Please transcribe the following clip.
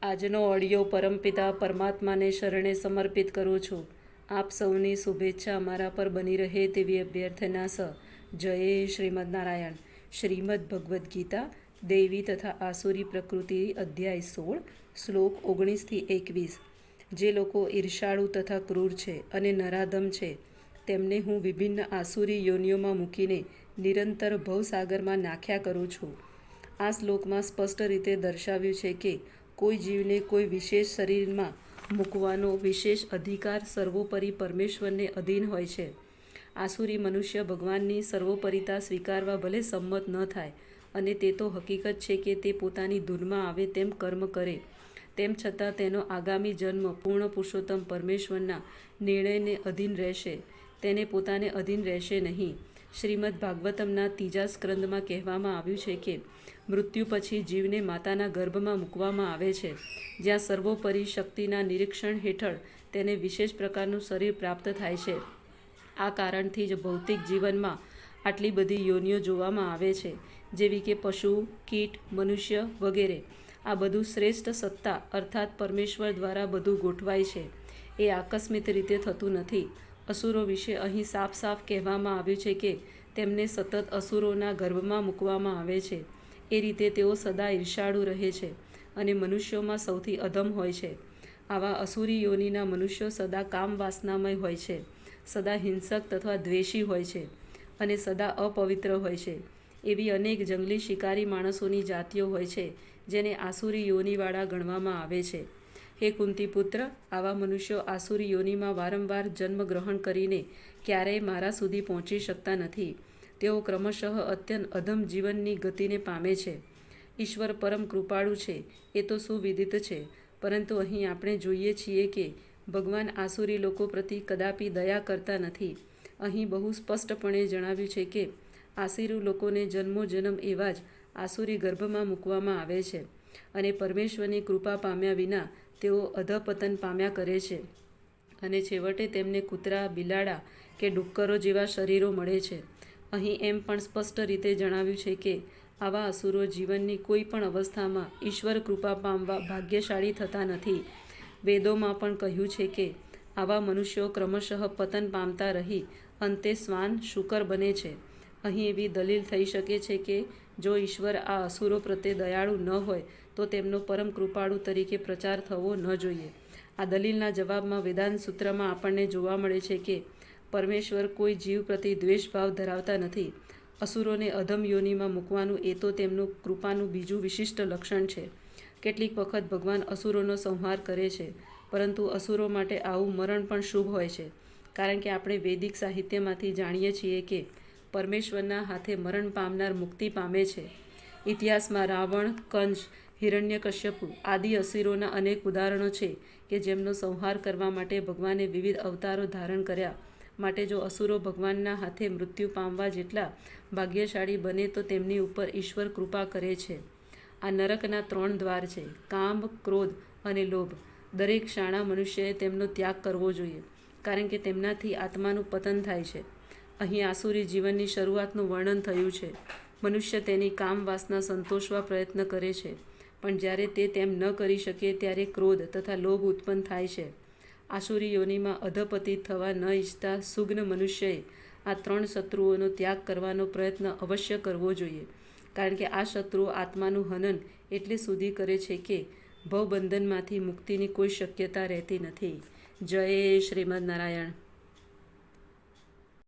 આજનો ઓડિયો પરમપિતા પરમાત્માને શરણે સમર્પિત કરું છું. આપ સૌની શુભેચ્છા અમારા પર બની રહે તેવી અભ્યર્થના સ. જય શ્રીમદ નારાયણ. શ્રીમદ ભગવદ્ ગીતા દૈવી તથા આસુરી પ્રકૃતિ અધ્યાય 16 શ્લોક 19-21. જે લોકો ઈર્ષાળુ તથા ક્રૂર છે અને નરાધમ છે તેમને હું વિભિન્ન આસુરી યોનિઓમાં મૂકીને નિરંતર ભવસાગરમાં નાખ્યા કરું છું. આ શ્લોકમાં સ્પષ્ટ રીતે દર્શાવ્યું છે કે કોઈ જીવને કોઈ વિશેષ શરીરમાં મૂકવાનો વિશેષ અધિકાર સર્વોપરી પરમેશ્વરને અધીન હોય છે. આસુરી મનુષ્ય ભગવાનની સર્વોપરિતા સ્વીકારવા ભલે સંમત ન થાય, અને તે તો હકીકત છે કે તે પોતાની ધૂનમાં આવે તેમ કર્મ કરે, તેમ છતાં તેનો આગામી જન્મ પૂર્ણ પુરુષોત્તમ પરમેશ્વરના નિર્ણયને અધીન રહેશે, તેને પોતાને અધીન રહેશે નહીં. શ્રીમદ ભાગવતમના 3 સ્કંદમાં કહેવામાં આવ્યું છે કે મૃત્યુ પછી જીવને માતાના ગર્ભમાં મૂકવામાં આવે છે, જ્યાં સર્વોપરી શક્તિના નિરીક્ષણ હેઠળ તેને વિશેષ પ્રકારનું શરીર પ્રાપ્ત થાય છે. આ કારણથી જ ભૌતિક જીવનમાં આટલી બધી યોનિઓ જોવામાં આવે છે, જેવી કે પશુ, કીટ, મનુષ્ય વગેરે. આ બધું શ્રેષ્ઠ સત્તા અર્થાત પરમેશ્વર દ્વારા બધું ગોઠવાય છે. એ આકસ્મિક રીતે થતું નથી. અસુરો વિશે અહીં સાફ સાફ કહેવામાં આવ્યું છે કે તેમને સતત અસુરોના ગર્ભમાં મૂકવામાં આવે છે. એ રીતે તેઓ સદા ઈર્ષાળુ રહે છે અને મનુષ્યોમાં સૌથી અધમ હોય છે. આવા અસુરી યોનિના મનુષ્યો સદા કામ વાસનામય હોય છે, સદા હિંસક તથા દ્વેષી હોય છે અને સદા અપવિત્ર હોય છે. એવી અનેક જંગલી શિકારી માણસોની જાતિઓ હોય છે જેને આસુરી યોનિવાળા ગણવામાં આવે છે. હે કુંતી પુત્ર, આવા મનુષ્યો આસુરી યોનિમાં વારંવાર જન્મ ગ્રહણ કરીને ક્યારેય મારા સુધી પહોંચી શકતા નથી. તેઓ ક્રમશઃ અત્યંત અધમ જીવનની ગતિને પામે છે. ઈશ્વર પરમ કૃપાળુ છે એ તો સુવિદિત છે, પરંતુ અહીં આપણે જોઈએ છીએ કે ભગવાન આસુરી લોકો પ્રતિ કદાપી દયા કરતા નથી. અહીં બહુ સ્પષ્ટપણે જણાવ્યું છે કે આસુરી લોકોને જન્મોજન્મ એવા જ આસુરી ગર્ભમાં મૂકવામાં આવે છે અને પરમેશ્વરની કૃપા પામ્યા વિના તેઓ અધપતન પામ્યા કરે છે, અને છેવટે તેમને કૂતરા, બિલાડા કે ડુક્કરો જેવા શરીરો મળે છે. અહીં એમ પણ સ્પષ્ટ રીતે જણાવ્યું છે કે આવા અસુરો જીવનની કોઈ પણ અવસ્થામાં ઈશ્વર કૃપા પામવા ભાગ્યશાળી થતા નથી. વેદોમાં પણ કહ્યું છે કે આવા મનુષ્યો ક્રમશઃ પતન પામતા રહી અંતે શ્વાન શુકર બને છે. અહીં એવી દલીલ થઈ શકે છે કે જો ઈશ્વર આ અસુરો પ્રત્યે દયાળુ ન હોય તો તેમનો પરમ કૃપાળુ તરીકે પ્રચાર થવો ન જોઈએ. આ દલીલના જવાબમાં વેદાંત સૂત્રમાં આપણને જોવા મળે છે કે પરમેશ્વર કોઈ જીવ પ્રતિ દ્વેષભાવ ધરાવતા નથી. અસુરોને અધમ યોનિમાં મૂકવાનું એ તો તેમનું કૃપાનું બીજું વિશિષ્ટ લક્ષણ છે. કેટલીક વખત ભગવાન અસુરોનો સંહાર કરે છે, પરંતુ અસુરો માટે આવું મરણ પણ શુભ હોય છે, કારણ કે આપણે વૈદિક સાહિત્યમાંથી જાણીએ છીએ કે પરમેશ્વરના હાથે મરણ પામનાર મુક્તિ પામે છે. ઇતિહાસમાં રાવણ, કંસ, હિરણ્યકશ્યપુ આદિ અસુરોના અનેક ઉદાહરણો છે કે જેમનો સંહાર કરવા માટે ભગવાને વિવિધ અવતારો ધારણ કર્યા. માટે જો અસુરો ભગવાનના હાથે મૃત્યુ પામવા જેટલા ભાગ્યશાળી બને તો તેમની ઉપર ઈશ્વર કૃપા કરે છે. આ નરકના 3 દ્વાર છે: કામ, ક્રોધ અને લોભ. દરેક શાણા મનુષ્યએ તેમનો ત્યાગ કરવો જોઈએ, કારણ કે તેમનાથી આત્માનું પતન થાય છે. અહીં આસુરી જીવનની શરૂઆતનું વર્ણન થયું છે. મનુષ્ય તેની કામ વાસના સંતોષવા પ્રયત્ન કરે છે, પણ જ્યારે તે તેમ ન કરી શકે ત્યારે ક્રોધ તથા લોભ ઉત્પન્ન થાય છે. આસુરી યોનિમાં અધપતિત થવા ન ઈચ્છતા સુગ્ન મનુષ્યએ આ 3 શત્રુઓનો ત્યાગ કરવાનો પ્રયત્ન અવશ્ય કરવો જોઈએ, કારણ કે આ શત્રુઓ આત્માનું હનન એટલે સુધી કરે છે કે ભવબંધનમાંથી મુક્તિની કોઈ શક્યતા રહેતી નથી. જય શ્રીમદ નારાયણ.